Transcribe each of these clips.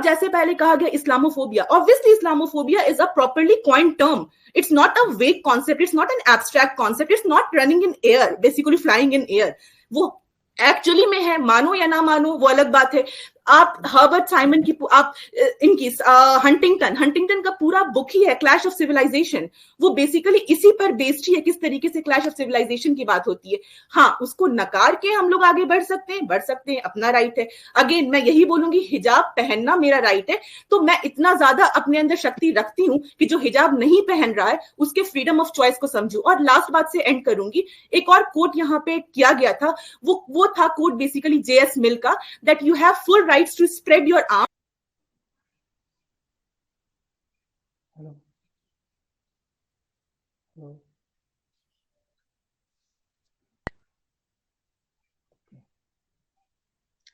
जैसे पहले कहा गया Islamophobia, obviously Islamophobia is a properly coined term. It's not a vague concept. It's not an abstract concept. It's not running in air, basically flying in air. वो actually में है, मानो या ना मानो वो अलग बात है. आप हर्बर्ट साइमन की, आप इनकी हंटिंगटन का पूरा बुक ही है क्लैश ऑफ सिविलाइजेशन. वो बेसिकली इसी पर बेस्ड ही है, किस तरीके से क्लैश ऑफ सिविलाइजेशन की बात होती है. हाँ, उसको नकार के हम लोग आगे बढ़ सकते हैं, अपना राइट है. अगेन मैं यही बोलूंगी, हिजाब पहनना मेरा राइट है, तो मैं इतना ज्यादा अपने अंदर शक्ति रखती हूँ कि जो हिजाब नहीं पहन रहा है उसके फ्रीडम ऑफ चॉइस को समझू. और लास्ट बात से एंड करूंगी, एक और कोट यहाँ पे किया गया था, वो था कोट बेसिकली जेएस मिल का, that you have full rights to spread your arm.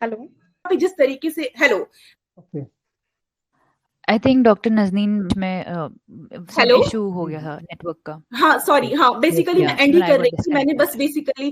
Hello, जिस तरीके से hello I think doctor Nazneen में हेलो इशू हो गया था नेटवर्क का. हाँ सॉरी, हाँ बेसिकली मैं एंड ही कर रही थी, मैंने बस बेसिकली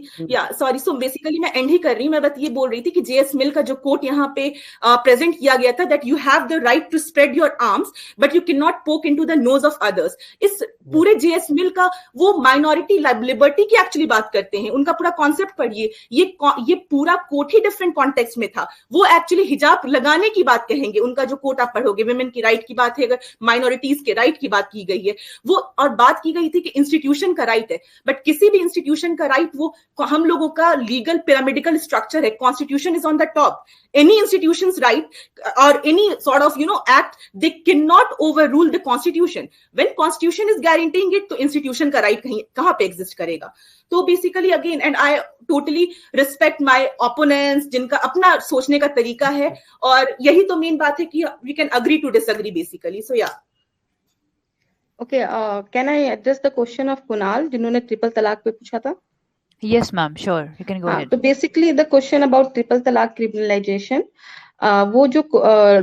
बेसिकली मैं एंड ही कर रही हूँ. मैं बस ये बोल रही थी कि जेएस मिल का जो कोट यहाँ पे प्रेजेंट किया गया था, that you have the right to spread your arms but you can not poke into the nose of others. इस पूरे जेएस मिल का वो माइनॉरिटी लिबर्टी की एक्चुअली बात करते हैं, उनका पूरा कॉन्सेप्ट पढ़िए. ये पूरा कोट ही डिफरेंट कॉन्टेक्स्ट में था. वो एक्चुअली हिजाब लगाने की बात कहेंगे, उनका जो कोट आप पढ़ोगे विमेन की राइट की बात है, अगर माइनॉरिटीज के राइट की बात की गई है वो, और बात की गई थी कि इंस्टीट्यूशन का राइट है, बट किसी भी इंस्टीट्यूशन का राइट वो हम लोगों का लीगल पिरामिडिकल स्ट्रक्चर है. Constitution is on the top. Any institution's right or any sort of act, they cannot overrule the constitution. When constitution is guaranteeing it, तो institution का right कहाँ पे exist करेगा. तो basically again, and I totally respect my opponents जिनका अपना सोचने का तरीका है, और यही तो मेन बात है कि we can agree to disagree basically. So yeah. Okay, can I address the question of Kunal जिन्होंने ट्रिपल तलाक पे पूछा था? Yes, ma'am. Sure, you can go ahead. तो basically the question about triple तलाक क्रिमिनलाइजेशन, वो जो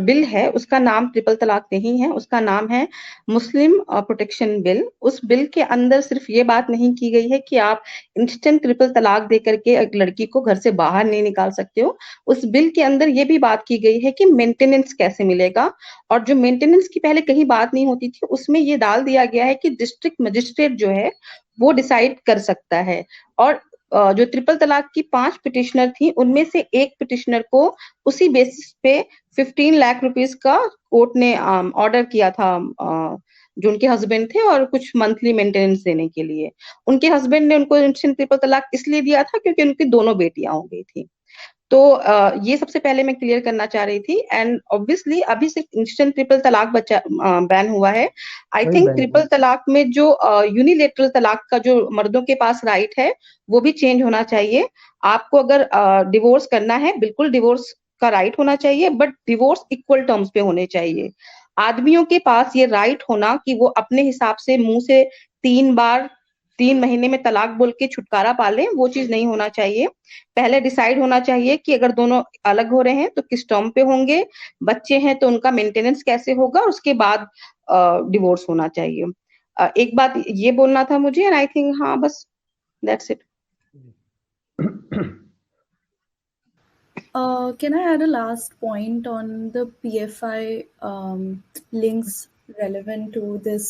बिल है उसका नाम ट्रिपल तलाक नहीं है, उसका नाम है मुस्लिम प्रोटेक्शन बिल. उस बिल के अंदर सिर्फ ये बात नहीं की गई है कि आप इंस्टेंट ट्रिपल तलाक दे करके एक लड़की को घर से बाहर नहीं निकाल सकते हो. उस बिल के अंदर ये भी बात की गई है कि मेंटेनेंस कैसे मिलेगा, और जो मेंटेनेंस की पहले कहीं बात नहीं होती थी उसमें ये डाल दिया गया है कि डिस्ट्रिक्ट मजिस्ट्रेट जो है वो डिसाइड कर सकता है. और जो ट्रिपल तलाक की 5 पिटिशनर थी उनमें से एक पिटिशनर को उसी बेसिस पे 15 लाख रुपीस का कोर्ट ने ऑर्डर किया था, जो उनके हस्बैंड थे, और कुछ मंथली मेंटेनेंस देने के लिए. उनके हस्बैंड ने उनको इंस्टेंट ट्रिपल तलाक इसलिए दिया था क्योंकि उनकी दोनों बेटियां हो गई थी. तो ये सबसे पहले मैं क्लियर करना चाह रही थी. एंड ऑब्वियसली अभी सिर्फ इंस्टेंट ट्रिपल तलाक बैन हुआ है. आई थिंक ट्रिपल तलाक में जो यूनिलेटरल तलाक का जो मर्दों के पास राइट है वो भी चेंज होना चाहिए. आपको अगर डिवोर्स करना है, बिल्कुल डिवोर्स का राइट होना चाहिए, बट डिवोर्स इक्वल टर्म्स पे होने चाहिए. आदमियों के पास ये राइट होना कि वो अपने हिसाब से मुंह से 3 महीने में तलाक बोल के छुटकारा पा लें, वो चीज नहीं होना चाहिए. पहले डिसाइड होना चाहिए कि अगर दोनों अलग हो रहे हैं तो किस टर्म पे होंगे, बच्चे हैं तो उनका मेंटेनेंस कैसे होगा, उसके बाद डिवोर्स होना चाहिए. एक बात ये बोलना था मुझे, एंड आई थिंक हाँ बस that's it. Can I add a last point on the PFI links relevant to this?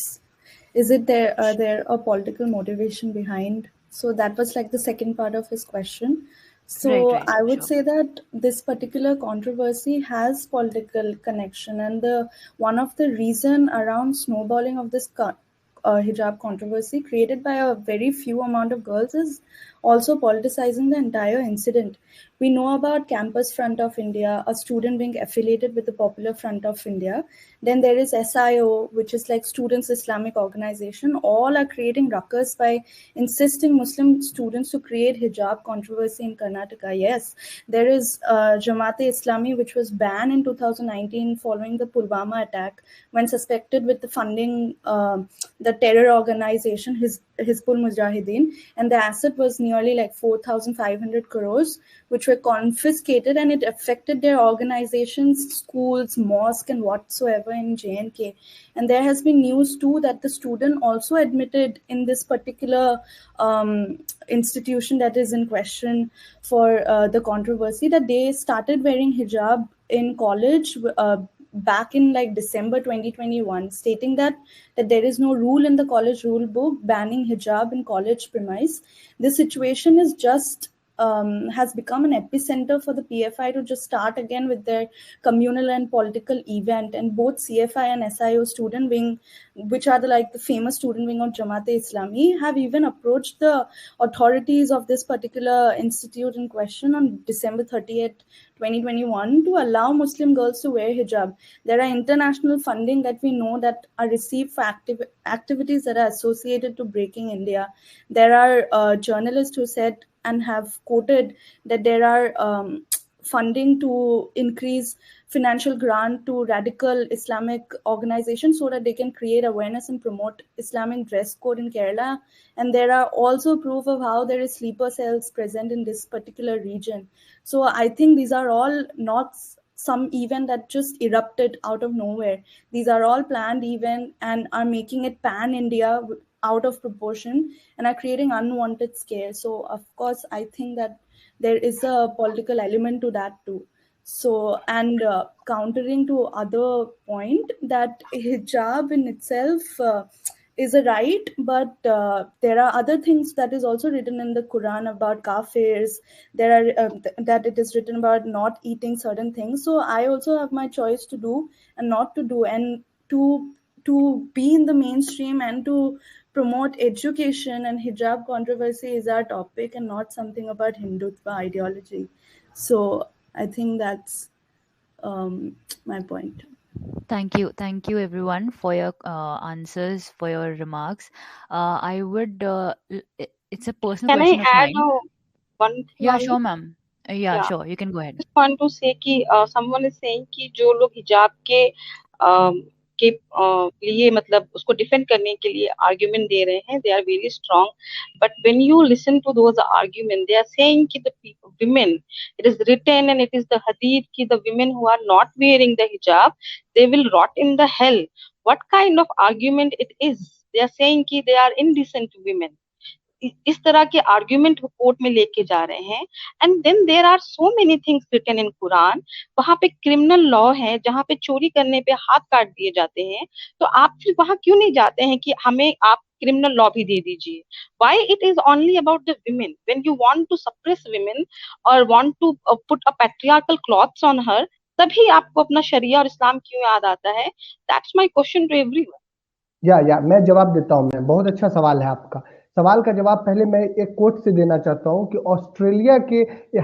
Is it are there a political motivation behind? So that was like the second part of his question. So right, I would sure. say that this particular controversy has political connection, and one of the reason around snowballing of this hijab controversy created by a very few amount of girls is also politicizing the entire incident. We know about Campus Front of India, a student being affiliated with the Popular Front of India. Then there is SIO, which is like Students Islamic Organization. All are creating ruckus by insisting Muslim students to create hijab controversy in Karnataka. Yes, there is Jamaat-e-Islami, which was banned in 2019 following the Pulwama attack when suspected with the funding the terror organization Hizbul Mujahideen, and the asset was nearly like 4,500 crores, which were confiscated, and it affected their organizations, schools, mosque, and whatsoever in J&K. And there has been news too that the student also admitted in this particular institution that is in question for the controversy that they started wearing hijab in college back in like December 2021, stating that there is no rule in the college rule book banning hijab in college premise. This situation is just has become an epicenter for the PFI to just start again with their communal and political event. And both CFI and SIO student wing, which are the famous student wing of Jamaat-e-Islami, have even approached the authorities of this particular institute in question on December 30th, 2021, to allow Muslim girls to wear hijab. There are international funding that we know that are received for activities that are associated to breaking India. There are journalists who said and have quoted that there are funding to increase financial grant to radical Islamic organizations so that they can create awareness and promote Islamic dress code in Kerala. And there are also proof of how there is sleeper cells present in this particular region. So I think these are all not some event that just erupted out of nowhere. These are all planned events and are making it pan-India out of proportion and are creating unwanted scare. So of course, I think that there is a political element to that too. So, and countering to other point that hijab in itself is a right, but there are other things that is also written in the Quran about kafirs. There are that it is written about not eating certain things. So I also have my choice to do and not to do, and to be in the mainstream and to promote education. And hijab controversy is our topic and not something about Hindutva ideology. So I think that's my point. Thank you everyone for your answers, for your remarks. I would it's a personal Can question I of add mine. one thing? Yeah, only? sure ma'am. Yeah, Yeah. sure, you can go ahead. Just want to say कि someone is saying कि जो लोग हिजाब के लिए मतलब उसको defend करने के लिए आर्ग्यूमेंट दे रहे हैं, they are very strong, but when you listen to those arguments, they are saying कि the people, women, it is written and it is the hadith कि the women who are not wearing the hijab, they will rot in the hell. What kind of argument it is? They are saying कि they are indecent women. इस तरह के argument court में लेके जा रहे हैं. And then there are so many things written in Quran. वहां पे क्रिमिनल लॉ है जहां पे चोरी करने पे हाथ काट दिए जाते हैं. तो आप फिर वहां क्यों नहीं जाते हैं कि हमें आप क्रिमिनल लॉ भी दे दीजिए? Why it is only about the women? When you want to suppress women or want to put a patriarchal clothes on her, तभी आपको अपना शरिया और इस्लाम क्यों याद आता है? That's my question to everyone. या मैं जवाब देता हूं. मैं बहुत अच्छा सवाल है आपका. सवाल का जवाब पहले मैं एक कोर्ट से देना चाहता हूं कि ऑस्ट्रेलिया के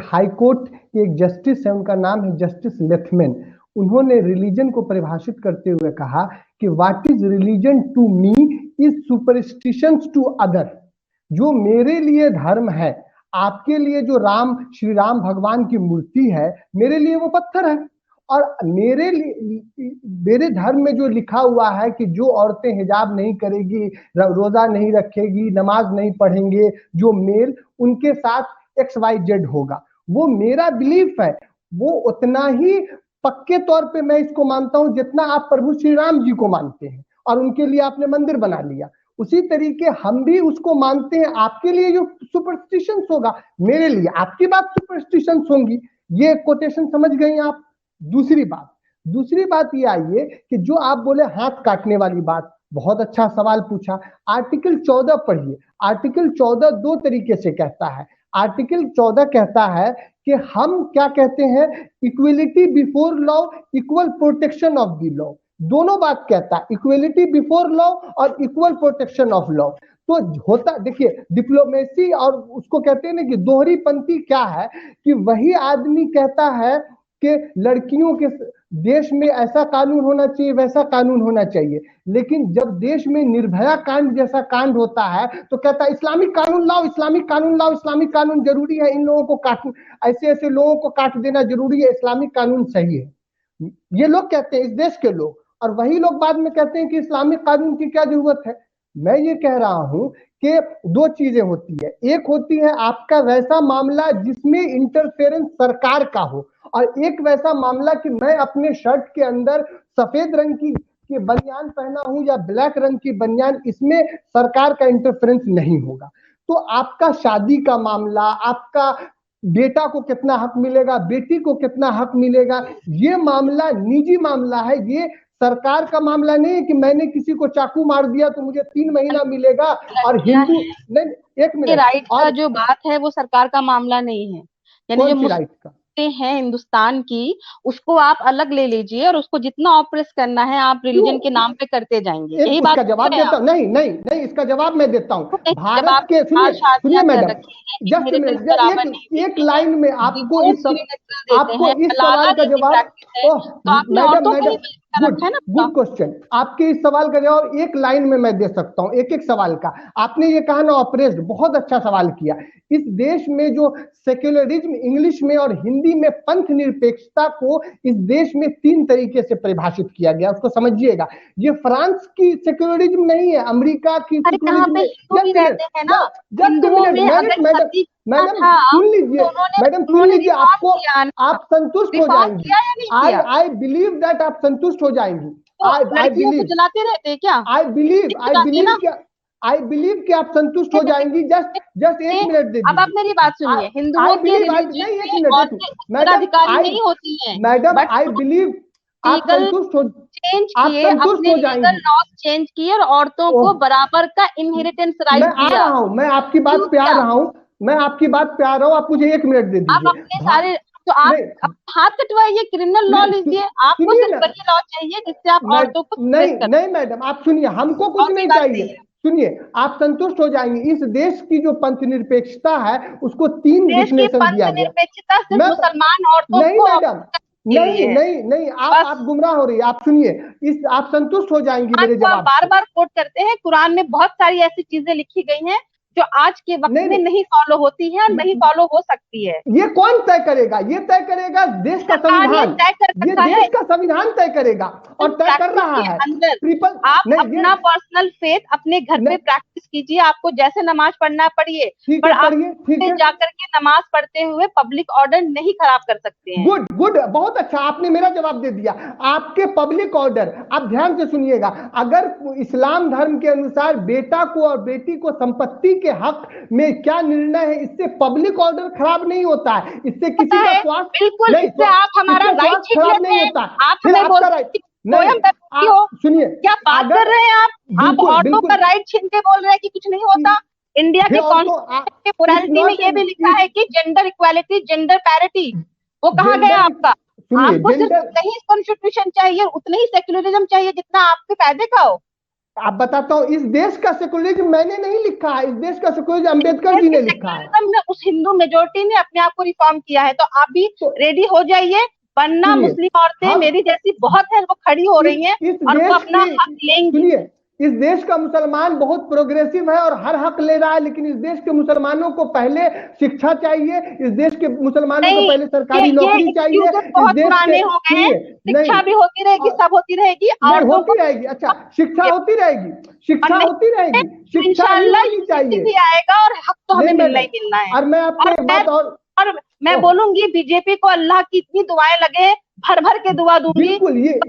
हाई कोर्ट के एक जस्टिस है, उनका नाम है जस्टिस लेथमैन. उन्होंने रिलीजन को परिभाषित करते हुए कहा कि what is religion to me is superstitions to other. जो मेरे लिए धर्म है, आपके लिए जो श्री राम भगवान की मूर्ति है, मेरे लिए वो पत्थर है. और मेरे धर्म में जो लिखा हुआ है कि जो औरतें हिजाब नहीं करेगी, रोजा नहीं रखेगी, नमाज नहीं पढ़ेंगे, जो मेल उनके साथ XYZ होगा, वो मेरा बिलीफ है. वो उतना ही पक्के तौर पे मैं इसको मानता हूं जितना आप प्रभु श्री राम जी को मानते हैं और उनके लिए आपने मंदिर बना लिया. उसी तरीके हम भी उसको मानते हैं. आपके लिए जो सुपरस्टिशंस होगा, मेरे लिए आपकी बात सुपरस्टिशंस होंगी. ये कोटेशन समझ गई आप? दूसरी बात ये आई है कि जो आप बोले हाथ काटने वाली बात, बहुत अच्छा सवाल पूछा. आर्टिकल 14 पढ़िए. आर्टिकल 14 दो तरीके से कहता है. आर्टिकल 14 कहता है कि हम क्या कहते हैं, equality before law, equal protection of the law. दोनों बात कहता है, इक्वलिटी बिफोर लॉ और इक्वल प्रोटेक्शन ऑफ लॉ. तो होता, देखिए डिप्लोमेसी और उसको कहते हैं ना कि दोहरी पंथी क्या है, कि वही आदमी कहता है कि लड़कियों के देश में ऐसा कानून होना चाहिए, वैसा कानून होना चाहिए, लेकिन जब देश में निर्भया कांड जैसा कांड होता है तो कहता है इस्लामिक कानून लाओ, इस्लामिक कानून लाओ, इस्लामिक कानून जरूरी है, इन लोगों को काट, ऐसे लोगों को काट देना जरूरी है, इस्लामिक कानून सही है. ये लोग कहते हैं, इस देश के लोग. और वही लोग बाद में कहते हैं कि इस्लामिक कानून की क्या जरूरत है. मैं ये कह रहा हूं कि दो चीजें होती है. एक होती है आपका वैसा मामला जिसमें इंटरफेरेंस सरकार का हो, और एक वैसा मामला कि मैं अपने शर्ट के अंदर सफेद रंग की बनियान पहना हूं या ब्लैक रंग की बनियान, इसमें सरकार का इंटरफेरेंस नहीं होगा. तो आपका शादी का मामला, आपका बेटा को कितना हक मिलेगा, बेटी को कितना हक मिलेगा, ये मामला निजी मामला है, ये सरकार का मामला नहीं है कि मैंने किसी को चाकू मार दिया तो मुझे 3 महीना मिलेगा और हिंदू नहीं। एक मिनट, राइट का जो बात है वो सरकार का मामला नहीं है, यानी जो राइट का है हिंदुस्तान की, उसको आप अलग ले लीजिए और उसको जितना ऑप्रेस करना है आप रिलीजन के नाम पे करते जाएंगे। यही बात जवाब देता हूँ। नहीं नहीं नहीं, इसका जवाब मैं देता हूँ। भारत के सुनिए मैडम, जस्ट एक लाइन में आपको इस सवाल का जवाब, मैडम गुड क्वेश्चन, आपके इस सवाल का जवाब एक लाइन में मैं दे सकता हूँ, एक सवाल का। आपने ये कहा ना ऑपरेस्ड, बहुत अच्छा सवाल किया। इस देश में जो सेक्युलरिज्म इंग्लिश में और हिंदी में पंथ निरपेक्षता को इस देश में 3 तरीके से परिभाषित किया गया, उसको समझिएगा। ये फ्रांस की सेक्युलरिज्म नहीं है, अमेरिका की सेक्युलरिज्म। मैडम सुन लीजिए, आप संतुष्ट हो जाएंगी। आई बिलीव दैट आप संतुष्ट हो जाएंगी। आई बिलीव जलाते रहते क्या? आई बिलीव कि आप संतुष्ट हो जाएंगी। जस्ट 1 मिनट दे दीजिए। अब आप मेरी बात सुनिए, हिंदुओं के अधिकारी नहीं होती है मैडम, आई बिलीव आप संतुष्ट हो जाएंगी। चेंज किए और औरतों को बराबर का इनहेरिटेंस राइट दिया। मैं आपकी बात पे आ रहा हूँ, आप मुझे 1 मिनट दे दीजिए। आप अपने सारे तो आप हाथ कटवाइए, क्रिमिनल लॉ लीजिए, आपको सिर्फ वही लॉ चाहिए जिससे आप औरतों को नहीं मैडम, आप सुनिए, हमको कुछ नहीं चाहिए। सुनिए, आप संतुष्ट हो जाएंगे। इस देश की जो पंथ निरपेक्षता है उसको 3 डिफिनेशन दिया गया। मुसलमान औरतों नहीं मैडम, नहीं, आप गुमराह हो रही है। आप सुनिए, आप संतुष्ट हो जाएंगी मेरे जवाब। बार कोट करते हैं, कुरान में बहुत सारी ऐसी चीजें लिखी गई हैं जो आज के वक्त में नहीं फॉलो होती है और नहीं फॉलो हो सकती है। ये कौन तय करेगा? ये तय करेगा देश का संविधान। ये देश का संविधान तय करेगा और तय कर रहा है। आप अपना पर्सनल फेथ अपने घर पे प्रैक्टिस कीजिए, आपको जैसे नमाज पढ़ना पढ़िए, पर आप जाकर के नमाज पढ़ते हुए पब्लिक ऑर्डर नहीं खराब कर सकते हैं। गुड, बहुत अच्छा, आपने मेरा जवाब दे दिया। आपके पब्लिक ऑर्डर, आप ध्यान से सुनिएगा, अगर इस्लाम धर्म के अनुसार बेटा को और बेटी को संपत्ति के हक में क्या निर्णय है, इससे पब्लिक ऑर्डर खराब नहीं होता है, इससे किसी का स्वास्थ्य बिल्कुल, इससे आप हमारा राइट खराब नहीं होता। आप हमें सुनिए, क्या बात कर रहे हैं आप औरतों का राइट छीन के बोल रहे हैं कि कुछ नहीं होता। इंडिया के कॉन्स्टिट्यूशन के मोरालिटी में ये भी लिखा है कि जेंडर इक्वालिटी, जेंडर पैरिटी, वो कहाँ गया आपका? आपको सिर्फ उतना ही कॉन्स्टिट्यूशन चाहिए, उतना ही सेक्युलरिज्म चाहिए जितना आपके फायदे का हो। आप बताता हूँ, इस देश का सेक्युलरिज्म मैंने नहीं लिखा है, इस देश का सेक्युलरिज्म अम्बेडकर जी ने लिखा है। उस हिंदू मेजोरिटी ने अपने आप को रिफॉर्म किया है, तो आप भी रेडी हो जाइए, वरना मुस्लिम औरतें मेरी जैसी बहुत है, वो खड़ी हो रही हैं और वो अपना हक लेंगी। इस देश का मुसलमान बहुत प्रोग्रेसिव है और हर हक ले रहा है, लेकिन इस देश के मुसलमानों को पहले शिक्षा चाहिए, इस देश के मुसलमानों को पहले सरकारी नौकरी चाहिए। बहुत पुराने हो गए हैं, शिक्षा भी होती रहेगी, सब होती रहेगी, होती रहेगी। अच्छा, शिक्षा होती रहेगी, शिक्षा होती रहेगी, शिक्षा चाहिए आएगा और हक तो हमें मिलना ही मिलना है। और मैं आपको एक बात और मैं बोलूंगी, बीजेपी को अल्लाह की इतनी दुआएं लगे, भर भर के दुआ दूंगी। बिल्कुल, ये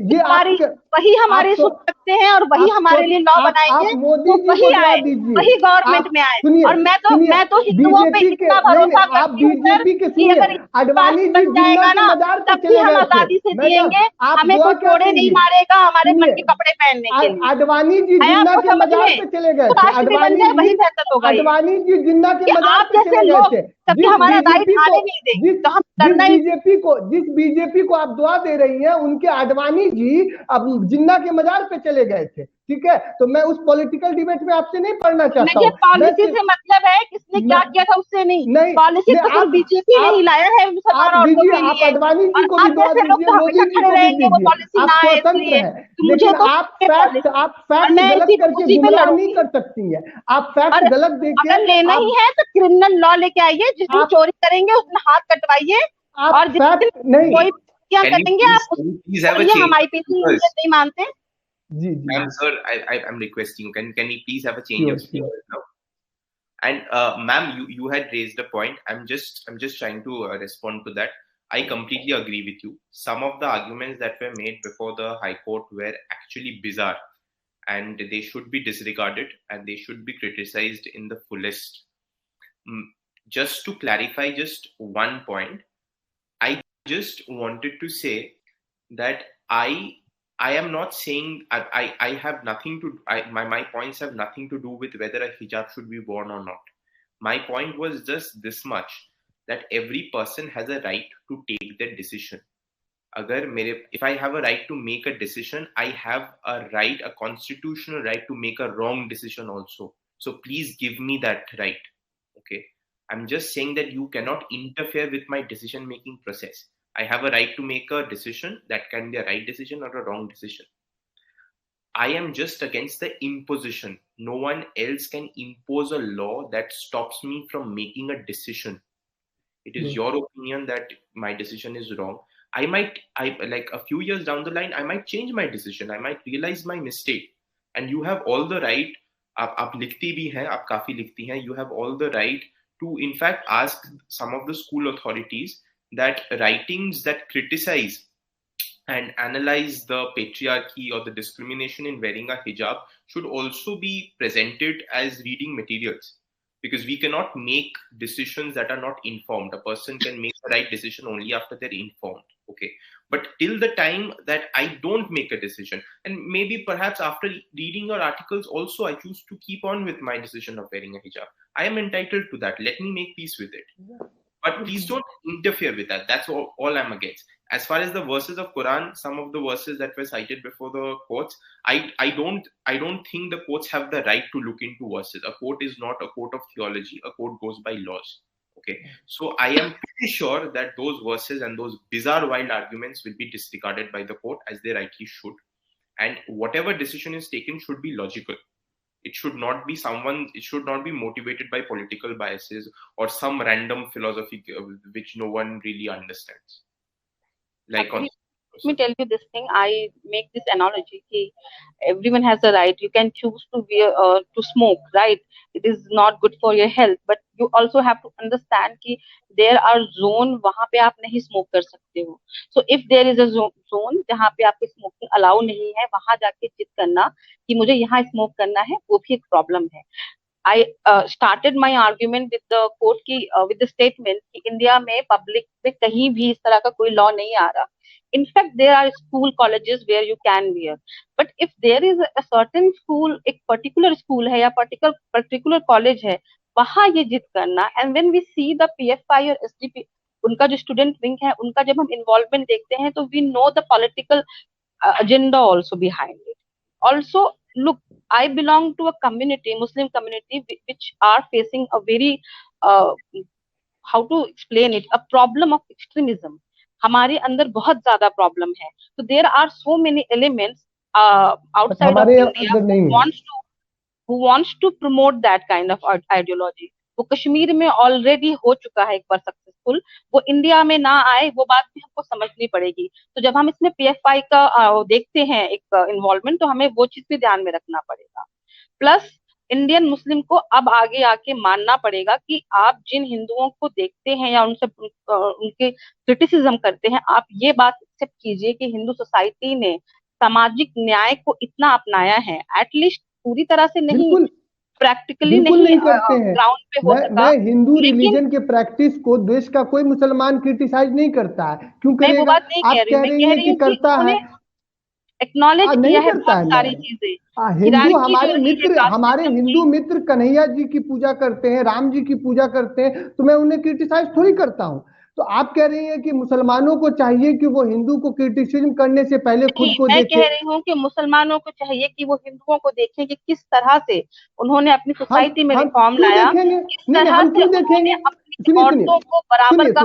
वही हमारी सुन सकते हैं और वही हमारे लिए लॉ बनाएंगे, तो वही आए, वही गवर्नमेंट में आए। और मैं तो हिंदुओं पे इतना भरोसा करती हूँ कि अगर अडवाणी बन जाएगा ना, तब भी हम आजादी से जिएंगे, हमें कोई कोड़े नहीं मारेगा हमारे मन के कपड़े पहनने के लिए। अडवाणी जी जिन्ना के मजार पे चले गए थे, अडवाणी जी जिन्ना के मजार पे चले गए थे। तभी हमारा राइट आने नहीं देंगे, तो हम जिस बीजेपी को आप दुआ दे रही हैं, उनके अडवाणी जी अब जिन्ना के मजार पे चले गए थे। ठीक है, तो मैं उस पॉलिटिकल डिबेट में आपसे नहीं पढ़ना चाहता हूँ। पॉलिसी से मतलब है किसने क्या किया था उससे नहीं, पॉलिसी तो बीजेपी ने ही लाया है मुसलमान औरतों के लिए। आप अडवाणी जी को भी दुआ दीजिए, मोदी जी को भी दीजिए, आप स्वतंत्र हैं, लेकिन आप फैक्ट गलत करके गुमराह नहीं कर सकती हैं। आप फैक्ट गलत देखिए। अगर लेना ही है तो क्रिमिनल लॉ लेके आइए, जिस दिन चोरी करेंगे उस दिन हाथ कटवाइए, और जिस दिन कोई क्या करेंगे आप हम IPC नहीं मानते। Ma'am, sir, I'm requesting. Can we please have a change of speakers now? And ma'am, you had raised a point. I'm just trying to respond to that. I completely agree with you. Some of the arguments that were made before the High Court were actually bizarre, and they should be disregarded and they should be criticized in the fullest. just to clarify just one point, I just wanted to say that I am not saying I have nothing to my points have nothing to do with whether a hijab should be worn or not. My point was just this much, that every person has a right to take their decision. If I have a right to make a decision, I have a constitutional right to make a wrong decision also. So please give me that right. Okay. I'm just saying that you cannot interfere with my decision making process. I have a right to make a decision that can be a right decision or a wrong decision. I am just against the imposition. No one else can impose a law that stops me from making a decision. It is your opinion that my decision is wrong. Like a few years down the line, I might change my decision. I might realize my mistake. And you have all the right, आप लिखती भी हैं, आप काफी लिखती हैं, you have all the right to in fact ask some of the school authorities that writings that criticize and analyze the patriarchy or the discrimination in wearing a hijab should also be presented as reading materials. Because we cannot make decisions that are not informed. A person can make the right decision only after they're informed. Okay. But till the time that I don't make a decision, and maybe perhaps after reading your articles also, I choose to keep on with my decision of wearing a hijab. I am entitled to that. Let me make peace with it. But please don't interfere with that. That's all I'm against. As far as the verses of Quran, some of the verses that were cited before the courts, I don't think the courts have the right to look into verses. A court is not a court of theology. A court goes by laws. Okay. So I am pretty sure that those verses and those bizarre wild arguments will be disregarded by the court, as they rightly should. And whatever decision is taken should be logical. It should not be motivated by political biases or some random philosophy which no one really understands. Like let me tell you this thing. I make this analogy. Everyone has a right. You can choose to wear to smoke, right? It is not good for your health, but you also have to understand कि there are zone वहाँ पे आप नहीं smoke कर सकते हो. So if there is a zone जहाँ पे आपके smoking allow नहीं है, वहाँ जाके जिद करना कि मुझे यहाँ smoke करना है, वो भी एक problem है. I started my argument with the court with the statement कि इंडिया में पब्लिक में कहीं भी इस तरह का कोई लॉ नहीं आ रहा. In fact, there are school colleges where you can wear. But if there is a certain school, एक particular school है या particular college है, वहाँ ये जिद करना. And when we see the PFI और SDP, उनका जो student wing है, उनका जब हम involvement देखते हैं, तो we know the political agenda also behind it. Also, look, I belong to a community, Muslim community, which are facing a very, how to explain it, a problem of extremism. हमारे अंदर बहुत ज़्यादा problem है. So there are so many elements outside of India who wants to promote that kind of ideology. वो कश्मीर में already हो चुका है एक बार सक्सेसफुल, वो इंडिया में ना आए, वो बात भी हमको समझनी पड़ेगी. तो जब हम इसमें PFI का देखते हैं एक इन्वॉल्वमेंट, तो हमें वो चीज भी ध्यान में रखना पड़ेगा. प्लस इंडियन मुस्लिम को अब आगे आके मानना पड़ेगा कि आप जिन हिंदुओं को देखते हैं या उनसे उनके क्रिटिसिज्म करते हैं, आप ये बात एक्सेप्ट कीजिए कि हिंदू सोसाइटी ने सामाजिक न्याय को इतना अपनाया है, एटलीस्ट पूरी तरह से नहीं, प्रैक्टिकली नहीं करते हैं. ग्राउंड पे हो सका. मैं हिंदू रिलीजन के प्रैक्टिस को देश का कोई मुसलमान क्रिटिसाइज नहीं करता है. क्यों करेगा? वो बात नहीं कह रही हूं कि करता है, एक्नॉलेज किया है बहुत सारी चीजें. हिंदू हमारे हिंदू मित्र कन्हैया जी की पूजा करते हैं, राम जी की पूजा करते हैं, तो मैं उन्हें क्रिटिसाइज थोड़ी करता हूँ. तो आप कह रही हैं कि मुसलमानों को चाहिए कि वो हिंदू को क्रिटिसिज्म करने से पहले खुद को देखें. मैं कह रही हूँ कि मुसलमानों को चाहिए कि वो हिंदुओं को देखें कि किस तरह से उन्होंने अपनी सोसाइटी में रिफॉर्म लाया, किस तरह से उन्होंने अपनी औरतों को बराबर का,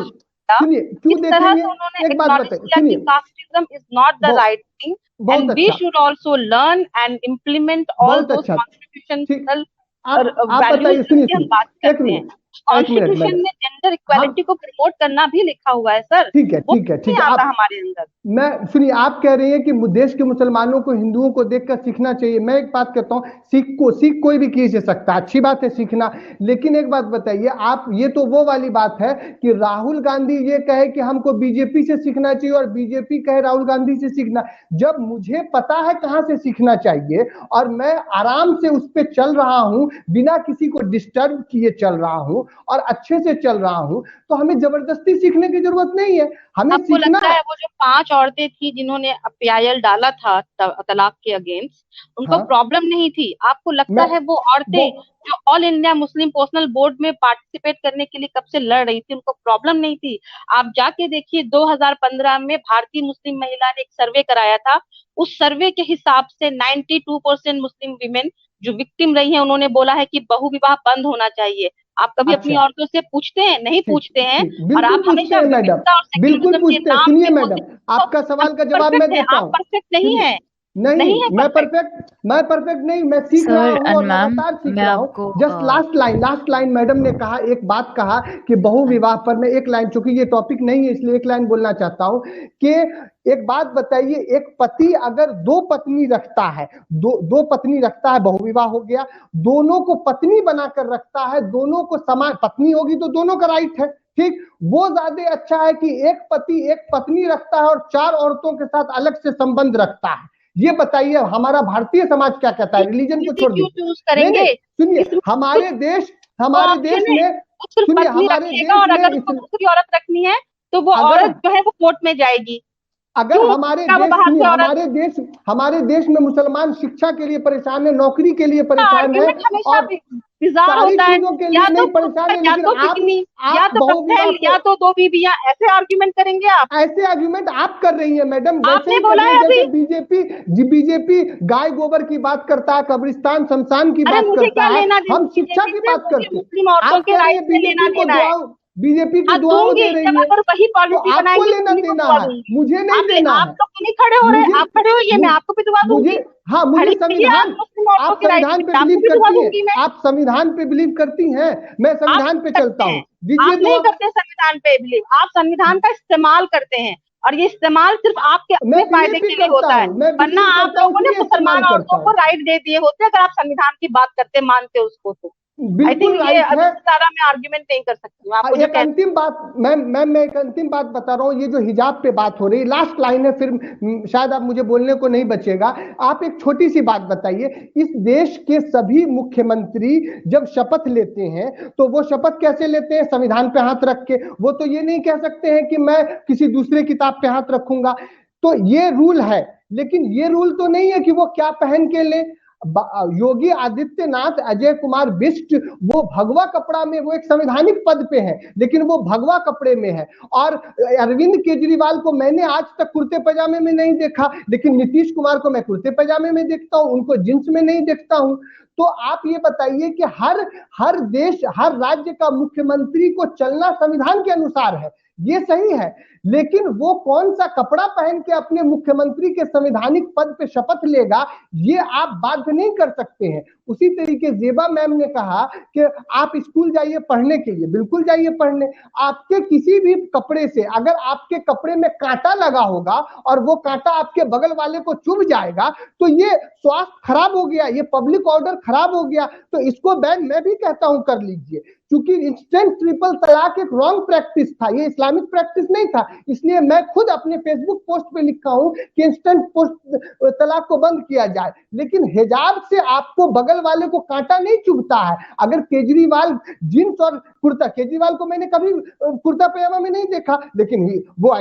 किस तरह से उन्होंने एक्नॉलेज किया कि casteism is not the right thing, and we should also learn and implement all those constitutional values की हम बात करते हैं. कॉन्स्टिट्यूशन में जेंडर इक्वालिटी को प्रमोट करना भी लिखा हुआ है सर. ठीक है. हमारे अंदर मैं सुनिए, आप कह रही हैं कि देश के मुसलमानों को हिंदुओं को देखकर सीखना चाहिए. मैं एक बात कहता हूँ, सीख कोई भी किसी से सकता है, अच्छी बात है सीखना. लेकिन एक बात बताइए आप, ये तो वो वाली बात है कि राहुल गांधी ये कहे कि हमको बीजेपी से सीखना चाहिए और बीजेपी कहे राहुल गांधी से सीखना. जब मुझे पता है कहां से सीखना चाहिए और मैं आराम से उस पर चल रहा हूं, बिना किसी को डिस्टर्ब किए चल रहा हूं, हूँ और अच्छे से चल रहा हूँ, तो हमें जबरदस्ती सीखने की जरूरत नहीं है। हमें आपको सीखना लगता है वो जो 5 औरतें थी जिन्होंने PIL डाला था तलाक के अगेंस्ट, उनको हाँ, प्रॉब्लम नहीं थी? आपको लगता मैं है वो औरतें वो जो all India Muslim personal board में पार्टिसिपेट करने के लिए कब से लड़ रही थी, उनको प्रॉब्लम नहीं थी? आप जाके देखिए 2015 में भारतीय मुस्लिम महिला ने एक सर्वे कराया था, उस सर्वे के हिसाब से 92% मुस्लिम विमेन जो विक्टिम रही हैं, उन्होंने बोला है कि बहु विवाह बंद होना चाहिए। आप कभी अपनी अच्छा, औरतों से पूछते हैं? नहीं ठीक पूछते हैं। ठीक, और बिल्कुल आप पूछते हमेशा हैं मैडम, विविधता और बिल्कुल सेक्युलरिज्म के पूछते हैं। नाम सुनिए पे मैडम, बोलते हैं तो आपका हम सवाल का जवाब मैं परफेक्ट है, देता आप हूँ। परफेक्ट नहीं सुनिए, है, नहीं, नहीं है मैं परफेक्ट। परफेक्ट नहीं, मैं सीख रहा सर हूँ एंड और मैम, लगातार सीख मैं रहा हूँ। आपको जस्ट लास्ट लाइन मैडम ने कहा, एक बात कहा कि बहु विवाह पर मैं एक लाइन, चूंकि ये टॉपिक नहीं है इसलिए एक लाइन बोलना चाहता हूँ कि एक बात बताइए, एक पति अगर 2 पत्नी रखता है, दो पत्नी रखता है, बहु विवाह हो गया, दोनों को पत्नी बनाकर रखता है, दोनों को समान पत्नी होगी तो दोनों का राइट है, ठीक, वो ज्यादा अच्छा है कि एक पति एक पत्नी रखता है और 4 औरतों के साथ अलग से संबंध रखता है? ये बताइए हमारा भारतीय समाज क्या कहता है? रिलीजन को छोड़ क्यों दीजिए। चूज नहीं करेंगे? नहीं, सुनिए, इसमें हमारे वो देश ऑप्शन है, में, वो सिर्फ सुनिए, पत्नी हमारे रखिएगा, देश और में अगर उसको दूसरी औरत रखनी है तो वो अगर औरत जो है वो कोर्ट में जाएगी। अगर क्यों हमारे वो देश, बाहर सुनिए, से औरत? हमारे देश में मुसलमान शिक्षा के लिए परेशान है, नौकरी के लिए परेशान है आर्ग्यूमेंट हमेशा और बिजार सारी होता है, चीजों के या लिए तो नहीं परेशान है, या लेकिन तो बिकनी, या आप तो बहुविवाह बहल, को, या तो 2 बीबियां, ऐसे आर्ग्यूमेंट करेंगे आप? ऐसे आर्गुमेंट आप कर रही हैं मैडम, वैसे आपने ही कर बोला रही है है अभी। जैसे बीजेपी गाय गोबर की बात करता है, कब्रिस्तान शमशान की अरे बात मुझे करता क्या है, लेना देना हम शिक्षा बीजेपी की से? बात मुझे करते हैं। मुस्लिम औरतों आप के कह रही राइट है से लेना देना है। बीजेपी की हाँ दुआओं दूंगी, दे रही जब है, अगर वही तो पॉलिसी आपको बनाएंगे लेना उन्हीं को देना दुआ है, दूंगी। मुझे नहीं देना आप है। लोग क्यों नहीं खड़े हो रहे? मुझे आप खड़े होइए, मैं आपको भी दुआ दूंगी। मुझे खड़ी होइए, आप मुस्लिम औरतों आप के राइट संविधान पे, पे आपको बिलीव भी दुआ करती हैं, दूंगी मैं। आप संविधान पे बिलीव करती हैं, मैं आप संविधान पे चलता करते हूँ, हैं, दीजिए आप नहीं दुआ। करते संविधान पे बिलीव, आप संविधान का इस्तेमाल करते हैं, और ये इस्तेमाल सिर्फ आपके अपने मैं फायदे बिलीव भी के लिए करता होता है। हूँ, मैं वरना बिलीव आप करता हूँ लोगों ने इसलिए इस्तेमाल मुसलमान करता औरतों को हूँ। राइट दे दिए होते अगर आप संविधान की बात करते, मानते उसको तो। आई थिंक बिल्कुल ये राइट है। इससे ज्यादा मैं आर्ग्यूमेंट नहीं कर सकती हूँ, आपको जो एक अंतिम बात, मैं एक अंतिम बात बता रहा हूँ, ये जो हिजाब पे बात हो रही, लास्ट लाइन है, फिर शायद आप मुझे बोलने को नहीं बचेगा। आप एक छोटी सी बात बताइए, इस देश के सभी मुख्यमंत्री जब शपथ लेते हैं तो वो शपथ कैसे लेते हैं? संविधान पे हाथ रख के। वो तो ये नहीं कह सकते हैं कि मैं किसी दूसरे किताब पे हाथ रखूंगा। तो ये रूल है, लेकिन ये रूल तो नहीं है कि वो क्या पहन के ले। योगी आदित्यनाथ, अजय कुमार बिष्ट, वो भगवा कपड़ा में, वो एक संवैधानिक पद पे है, लेकिन वो भगवा कपड़े में है। और अरविंद केजरीवाल को मैंने आज तक कुर्ते पजामे में नहीं देखा, लेकिन नीतीश कुमार को मैं कुर्ते पजामे में देखता हूं, उनको जींस में नहीं देखता हूं। तो आप ये बताइए कि हर देश, हर राज्य का मुख्यमंत्री को चलना संविधान के अनुसार है, ये सही है, लेकिन वो कौन सा कपड़ा पहन के अपने मुख्यमंत्री के संवैधानिक पद पे शपथ लेगा, ये आप बाध्य नहीं कर सकते हैं। उसी तरीके जेबा मैम ने कहा कि आप स्कूल जाइए पढ़ने के लिए, बिल्कुल जाइए पढ़ने। आपके किसी भी कपड़े से, अगर आपके कपड़े में कांटा लगा होगा और वो कांटा आपके बगल वाले को चुभ जाएगा, तो ये स्वास्थ्य खराब हो गया, ये पब्लिक ऑर्डर खराब हो गया, तो इसको बैन मैं भी कहता हूं कर लीजिए। क्योंकि इंस्टेंट ट्रिपल तलाक एक रॉन्ग प्रैक्टिस था, ये इस्लामिक प्रैक्टिस नहीं था, इसलिए मैं खुद अपने फेसबुक पोस्ट पे लिखा हूं कि इंस्टेंट तलाक को बंद किया जाए। लेकिन हिजाब से आपको बगल वाले को कांटा नहीं चुभता है। अगर केजरीवाल जींस और कुर्ता, केजरीवाल को मैंने कभी कुर्ता पजामा में नहीं देखा, लेकिन वो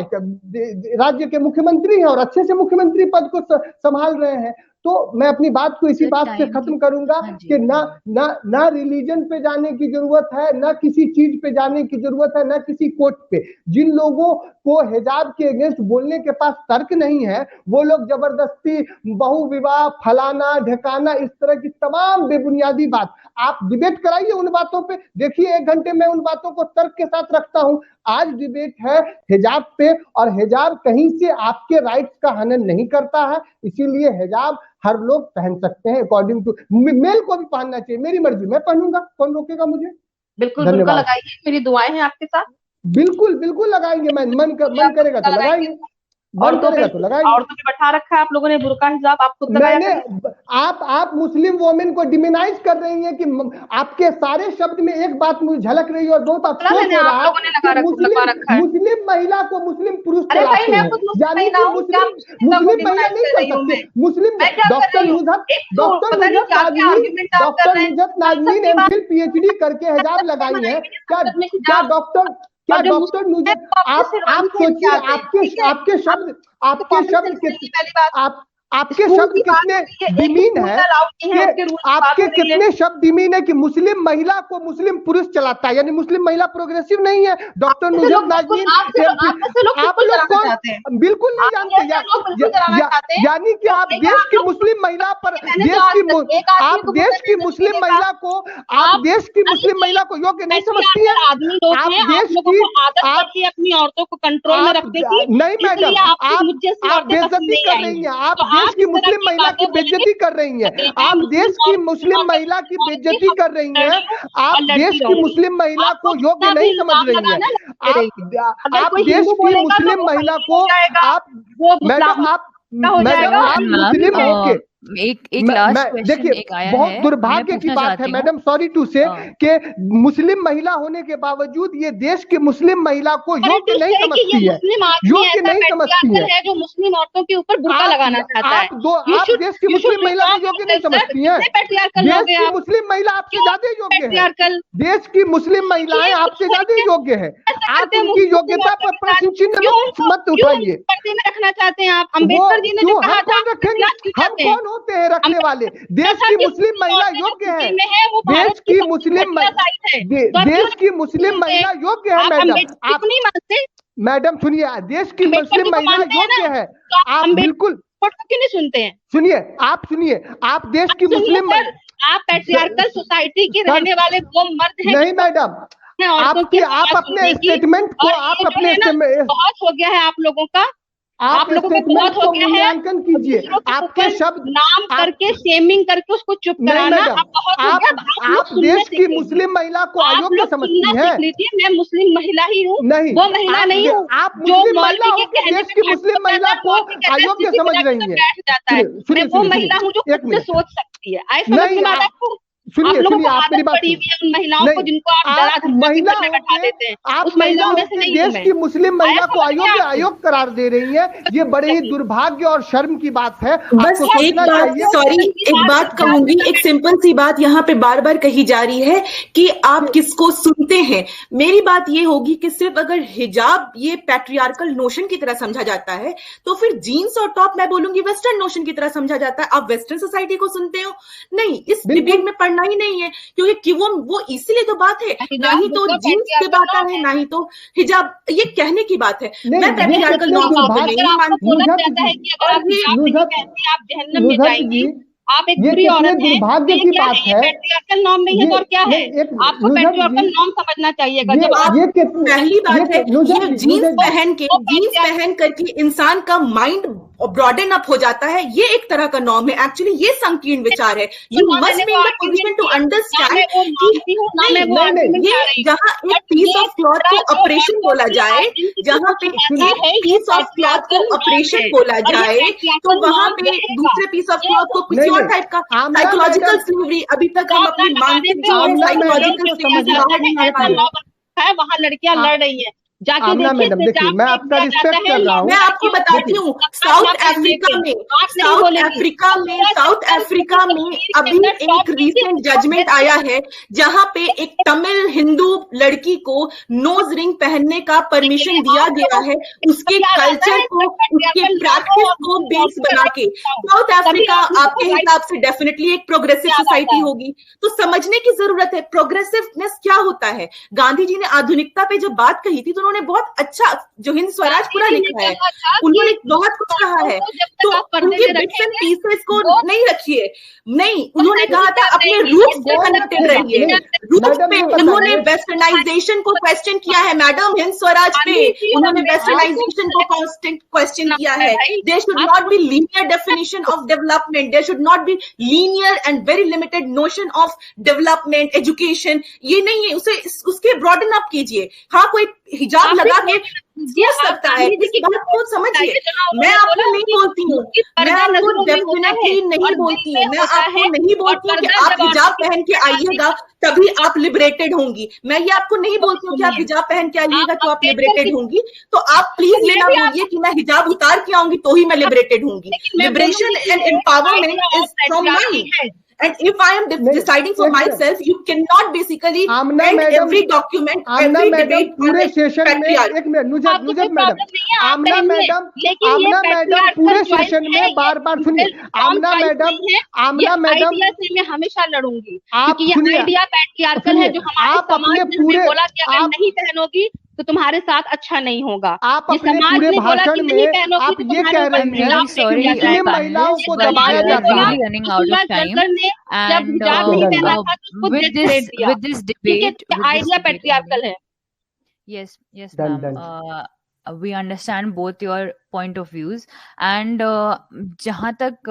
राज्य के मुख्यमंत्री हैं और अच्छे से मुख्यमंत्री पद को संभाल रहे हैं। तो मैं अपनी बात को इसी बात से खत्म करूंगा कि ना रिलीजन पे जाने की जरूरत है, ना किसी चीज पे जाने की जरूरत है, ना किसी कोर्ट पे। जिन लोगों को हिजाब के अगेंस्ट बोलने के पास तर्क नहीं है, वो लोग जबरदस्ती बहु विवाह, फलाना ढकाना, इस तरह की तमाम बेबुनियादी बात, आप डिबेट कराइए उन बातों पे, देखिए 1 घंटे में उन बातों को तर्क के साथ रखता हूं। आज डिबेट है हिजाब पे, और हिजाब कहीं से आपके राइट्स का हनन नहीं करता है, इसीलिए हिजाब हर लोग पहन सकते हैं, अकॉर्डिंग टू मेल को भी पहनना चाहिए, मेरी मर्जी, मैं पहनूंगा, कौन रोकेगा मुझे। बिल्कुल बिल्कुल लगाइए, मेरी दुआएं हैं आपके साथ। बिल्कुल बिल्कुल लगाएंगे, मन करेगा तो लगाएंगे। औरतों पे बैठा रखा है आप लोगों ने बुर्का हिजाब, आप खुद लगाया। आप मुस्लिम वोमेन को डिमोनाइज कर रही हैं कि आपके सारे शब्द में एक बात मुझे झलक रही है और बहुत अफसोस हो रहा है, मुस्लिम महिला को मुस्लिम पुरुष चलाते हैं, यानी कि मुस्लिम महिला नहीं कर सकते। मुस्लिम डॉक्टर नुजत नाज़नीन एमफिल पीएचडी करके हिजाब लगाई है। क्या डॉक्टर नुजत, आप सोचिए आपके शब्द कितने डिमीन है, आपके कितने शब्द डिमीन है कि मुस्लिम महिला को मुस्लिम पुरुष चलाता है, यानी मुस्लिम महिला प्रोग्रेसिव नहीं है। डॉक्टर नुजत नाज़नीन, आप लोग कौन, बिल्कुल नहीं जानते, यानी कि आप देश की मुस्लिम महिला पर, आप देश की मुस्लिम महिला को योग्य नहीं समझती है। आप देश की अपनी औरतों को कंट्रोल में रखते हैं। नहीं मैडम, आप बेइज्जती कर रही हैं, आप देश की मुस्लिम महिला की बेइज्जती कर रही हैं, आप देश की मुस्लिम महिला की बेइज्जती कर रही हैं, आप देश की मुस्लिम महिला को योग्य नहीं समझ रही हैं। आप देश की मुस्लिम महिला को, मैडम आप मुस्लिम होके एक लास्ट क्वेश्चन एक आया है, बहुत दुर्भाग्य की बात है मैडम, सॉरी टू से, कि मुस्लिम महिला होने के बावजूद ये देश की मुस्लिम महिला को योग्य नहीं समझती है, योग्य नहीं समझती है, जो मुस्लिम औरतों के ऊपर बुर्का लगाना चाहता है। आप देश की मुस्लिम महिला को योग्य नहीं समझती है। देश की मुस्लिम महिला आपसे ज्यादा योग्य है, देश की मुस्लिम महिलाएं आपसे ज्यादा योग्य है, आप उनकी योग्यता पर प्रश्न चिन्ह मत उठाइए। रखना चाहते हैं आप, अम्बेडकर जी ने कहा था, हम कौन होते हैं रखने वाले? देश की मुस्लिम महिला योग्य है, देश की मुस्लिम महिला योग्य है मैडम। आप मैडम सुनिए, देश की मुस्लिम महिला योग्य है, आप बिल्कुल क्यों नहीं सुनते हैं? सुनिए, आप देश की मुस्लिम, आप पैट्रियार्कल सोसाइटी के रहने वाले वो मर्द हैं। नहीं मैडम, आप अपने स्टेटमेंट को, आप अपने बहुत हो गया है आप लोगों का, आप लोगों को बहुत हो गया है। मूल्यांकन कीजिए, आपके शब्द नाम करके शेमिंग करके उसको चुप कराना आप देश की मुस्लिम महिला को अयोग्य समझती हैं। मैं मुस्लिम महिला ही हूँ, नहीं वो महिला नहीं हूँ। आप मुस्लिम महिला हो, देश की मुस्लिम महिला को अयोग्य समझ रही है। वो महिला हूँ जो खुद से सोच सकती है। आई समझ में आता है? सुनिए, आप मेरी बात सुनिए। महिलाओं को जिनको आप महिला बैठा देते हैं, आप महिलाओं में से नहीं, देश की मुस्लिम महिला को अयोग्य करार दे रही है। ये बड़े ही दुर्भाग्य और शर्म की बात है। बस एक बात, सॉरी, एक बात कहूंगी, एक सिंपल सी बात यहाँ पे बार बार कही जा रही है कि आप किसको सुनते हैं। मेरी बात ये होगी कि सिर्फ अगर हिजाब ये पैट्रियार्कल नोशन की तरह समझा जाता है, तो फिर जीन्स और टॉप मैं बोलूंगी वेस्टर्न नोशन की तरह समझा जाता है। आप वेस्टर्न सोसाइटी को सुनते हो? नहीं, इस डिबेट में पढ़ना ही नहीं है, क्योंकि वो इसीलिए तो बात है, ना ही तो जीन्स की बात है, ना ही तो हिजाब, ये कहने की बात है। मैं पैट्रियार्कल नॉर्म्स को नहीं मानती हूं। आप जहन्नम में जाएंगी, आप एक बुरी औरत हैं, दुर्भाग्य की बात है। पैट्रियार्कल नॉर्म नहीं है तो और क्या है? आपको पैट्रियार्कल नॉर्म समझना चाहिएगा। जब आप पहली बात है, ये जीन्स पहन करके इंसान का माइंड ब्रॉडन अप हो जाता है, ये एक तरह का नॉर्म है। एक्चुअली ये संकीर्ण विचार है। You must be in the position to understand ये जहाँ एक पीस ऑफ क्लॉथ को ऑपरेशन बोला जाए, जहाँ पे एक पीस ऑफ क्लॉथ को ऑपरेशन बोला जाए, तो वहां पे दूसरे पीस ऑफ क्लॉथ को किसी और टाइप का साइकोलॉजिकल स्लेवरी, अभी तक हम अपनी मानसिक साइकोलॉजिकल स्लेवरी बाहर नहीं आ पाए। वहाँ लड़कियां लड़ रही है, जाके देखिए, मैं आपका रिस्पेक्ट कर रहा हूँ। मैं आपको बताती हूँ, साउथ अफ्रीका में अभी एक रीसेंट जजमेंट आया है, जहां पे एक तमिल हिंदू लड़की को नोज रिंग पहनने का परमिशन दिया गया है, उसके कल्चर को, उसके प्रैक्टिस को बेस बना के। साउथ अफ्रीका आपके हिसाब से डेफिनेटली एक प्रोग्रेसिव सोसाइटी होगी, तो समझने की जरूरत है प्रोग्रेसिवनेस क्या होता है। गांधी जी ने आधुनिकता पे जब बात कही थी, तो उन्होंने बहुत अच्छा, जो हिंद स्वराज पूरा लिखा है, उन्होंने बहुत कुछ कहा है, तो उनके बिट्स एंड पीसेस को नहीं रखिए। नहीं, उन्होंने कहा था अपने रूट्स से कनेक्टेड रहिए। रूट्स पे उन्होंने वेस्टर्नाइजेशन को क्वेश्चन किया है मैडम, हिंद स्वराज पे उन्होंने वेस्टर्नाइजेशन को क्वेश्चन किया है। There should not be linear definition of development, there should not be linear and very limited notion of development, education, ये नहीं है। उसे उसके ब्रॉडन अप कीजिए। हाँ, कोई हिजाब लगा के सोच सकता है, इस बात को समझिए। मैं आपको नहीं बोलती हूँ, मैं आपको डेफिनेटली नहीं बोलती हूँ, मैं आपको नहीं बोलती हूँ कि आप हिजाब पहन के आइएगा तभी आप लिबरेटेड होंगी। मैं ये आपको नहीं बोलती हूँ कि आप हिजाब पहन के आइएगा तो आप लिबरेटेड होंगी। तो आप प्लीज ये ना बोलिए कि मैं हिजाब उतार के आऊंगी तो ही मैं लिबरेटेड होंगी। Liberation and empowerment is from mind. And if I am deciding for myself, you cannot basically end every document, every debate पूरे सेशन में, एक मिनट नुजत मैडम, आमना मैडम पूरे सेशन में बार बार सुनिए। आमना मैडम मैं हमेशा लड़ूंगी क्योंकि ये आइडिया पैट्रियार्कल है जो हमारे समाज ने बोला कि अगर नहीं पहनोगी तो तुम्हारे साथ अच्छा नहीं होगा। आप अपने पूरे भाषण में आप ये कह रहे हैं कि महिलाओं को दबाया जाता है। with this debate, idea patriarchal है। Yes, ma'am. We understand both your point of views and जहाँ तक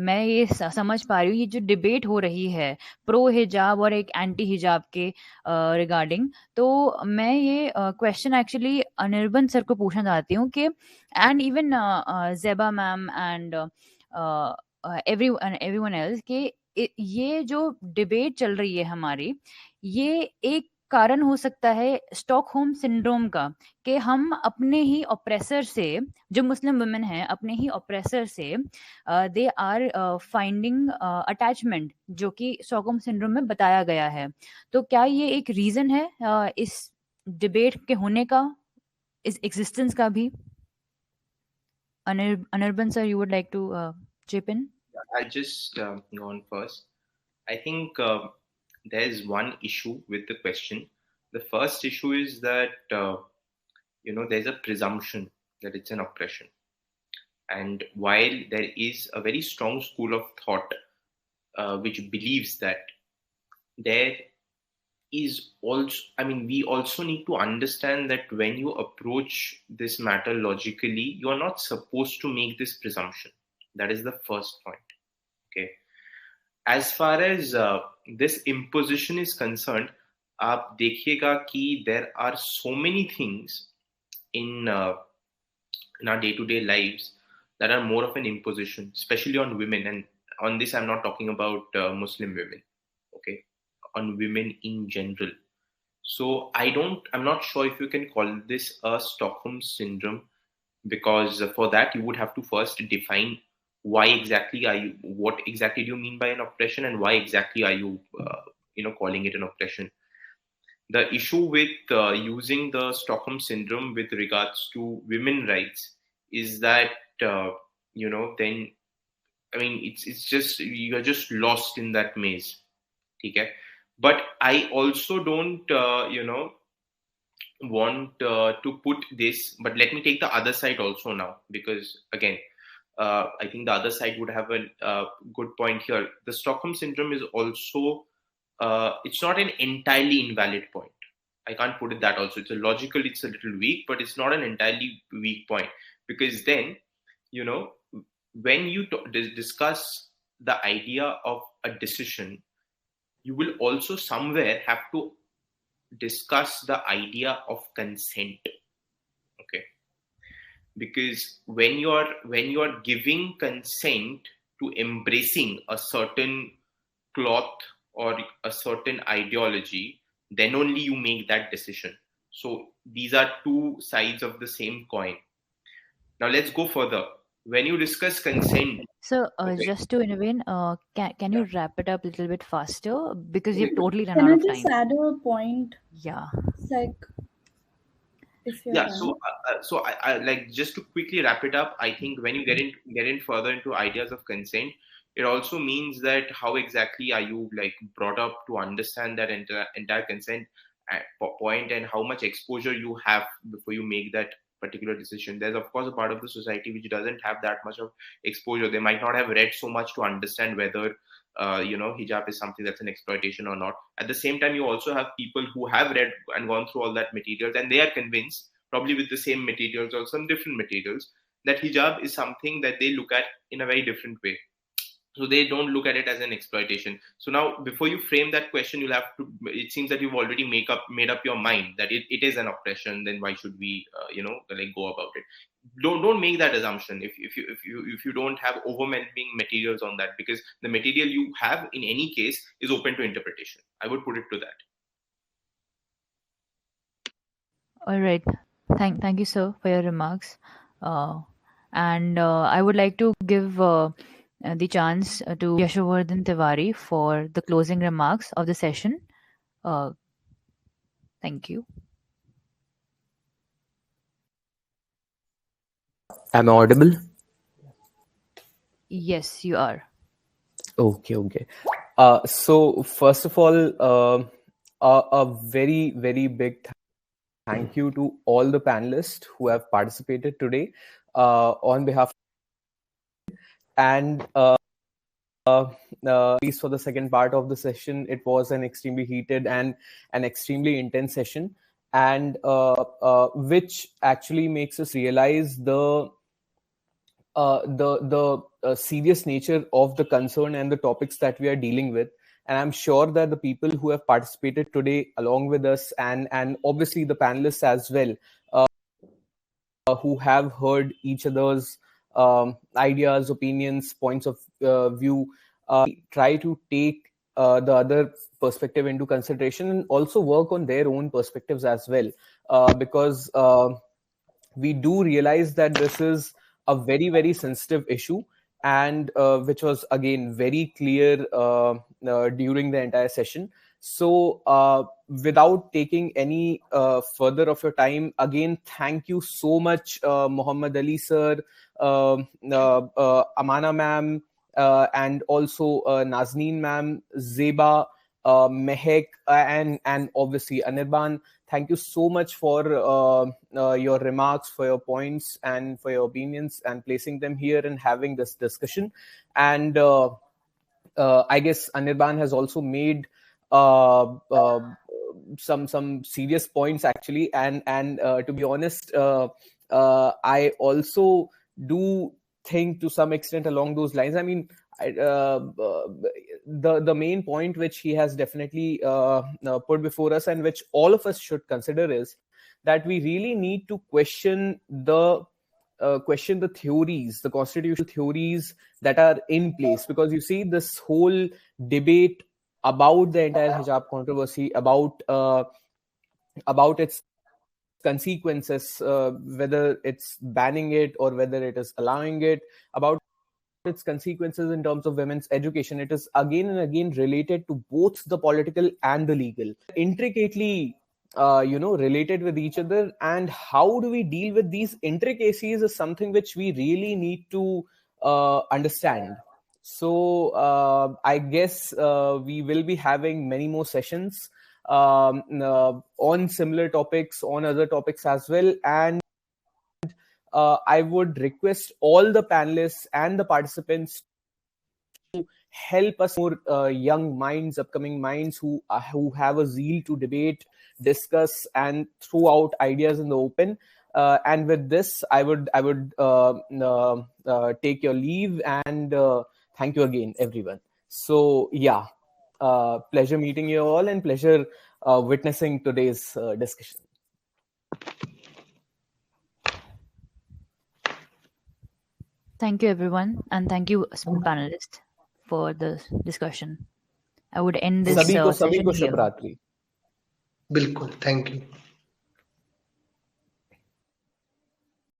मैं ये समझ पा रही हूँ, ये जो डिबेट हो रही है प्रो हिजाब और एक एंटी हिजाब के रिगार्डिंग, तो मैं ये क्वेश्चन एक्चुअली अनिर्बन सर को पूछना चाहती हूँ कि and even Zeba ma'am and everyone else कि ये जो डिबेट चल रही है हमारी, ये एक कारण हो सकता है स्टॉकहोम सिंड्रोम का, कि हम अपने ही ऑप्रेसर से, जो मुस्लिम वुमेन हैं, अपने ही ऑप्रेसर से दे आर फाइंडिंग अटैचमेंट, जो कि स्टॉकहोम सिंड्रोम में बताया गया है। तो क्या ये एक रीजन है इस डिबेट के होने का, इस एग्जिस्टेंस का भी? Anirban sir, you would like to chip in? I'll just go on first. I think there is one issue with the question. The first issue is that there's a presumption that it's an oppression, and while there is a very strong school of thought which believes that there is also, we also need to understand that when you approach this matter logically, you are not supposed to make this presumption. That is the first point. Okay. As far as this imposition is concerned, आप देखिएगा कि there are so many things in our day-to-day lives that are more of an imposition, especially on women. And on this, I'm not talking about Muslim women, okay? On women in general. So I'm not sure if you can call this a Stockholm syndrome, because for that you would have to first define what exactly do you mean by an oppression, and why exactly are you calling it an oppression. The issue with using the Stockholm syndrome with regards to women rights is that then it's just, you're just lost in that maze. Okay? But I also don't want to put this, but let me take the other side also now, because again, I think the other side would have a good point here. The Stockholm syndrome is also, it's not an entirely invalid point. I can't put it that also. It's a little weak, but it's not an entirely weak point, because then, when you discuss the idea of a decision, you will also somewhere have to discuss the idea of consent. Okay. Because when you are giving consent to embracing a certain cloth or a certain ideology, then only you make that decision. So these are two sides of the same coin. Now let's go further. When you discuss consent, so okay. Just to intervene, can you wrap it up a little bit faster, because you've totally run Can out I of time. just add a point? Yeah. It's like, if you're yeah. done. So I like, just to quickly wrap it up. I think when you get in further into ideas of consent, it also means that how exactly are you like brought up to understand that entire consent point, and how much exposure you have before you make that particular decision. There's of course a part of the society which doesn't have that much of exposure. They might not have read so much to understand whether hijab is something that's an exploitation or not. At the same time, you also have people who have read and gone through all that materials, and they are convinced, probably with the same materials or some different materials, that hijab is something that they look at in a very different way. So they don't look at it as an exploitation. So now, before you frame that question, you'll have to, it seems that you've already made up your mind that it is an oppression. Then why should we like go about it? Don't make that assumption if you don't have overwhelming materials on that, because the material you have in any case is open to interpretation. I would put it to that. All right. Thank you, sir, for your remarks. And I would like to give the chance to Yashovardhan Tiwari for the closing remarks of the session. Thank you. Am I audible? Yes, you are. Okay. So first of all, a very, very big thank you to all the panelists who have participated today on behalf. And at least for the second part of the session, it was an extremely heated and an extremely intense session, and which actually makes us realize the serious nature of the concern and the topics that we are dealing with. And I'm sure that the people who have participated today along with us, and obviously the panelists as well, who have heard each other's ideas, opinions, points of view, try to take the other perspective into consideration and also work on their own perspectives as well, because we do realize that this is a very, very sensitive issue, and which was again very clear during the entire session. So without taking any further of your time, again, thank you so much, Muhammad Ali sir, Amana ma'am, and also Nazneen ma'am, Zeba, Mehek, and obviously Anirban. Thank you so much for your remarks, for your points, and for your opinions, and placing them here and having this discussion. And I guess Anirban has also made some serious points actually, and to be honest, I also do think to some extent along those lines. I mean, the main point which he has definitely put before us, and which all of us should consider, is that we really need to question the theories, the constitutional theories that are in place. Because you see, this whole debate about the entire hijab controversy, about its consequences, whether it's banning it or whether it is allowing it, about its consequences in terms of women's education, it is again and again related to both the political and the legal, intricately related with each other. And how do we deal with these intricacies is something which we really need to understand. So I guess we will be having many more sessions on similar topics, on other topics as well. And I would request all the panelists and the participants to help us, more young minds, upcoming minds who have a zeal to debate, discuss, and throw out ideas in the open. And with this, I would take your leave, and thank you again, everyone. So yeah, pleasure meeting you all, and pleasure witnessing today's discussion. Thank you, everyone, and thank you, panelists, for the discussion. I would end this सभी को session Shubh here. रात्रि. बिल्कुल, thank you.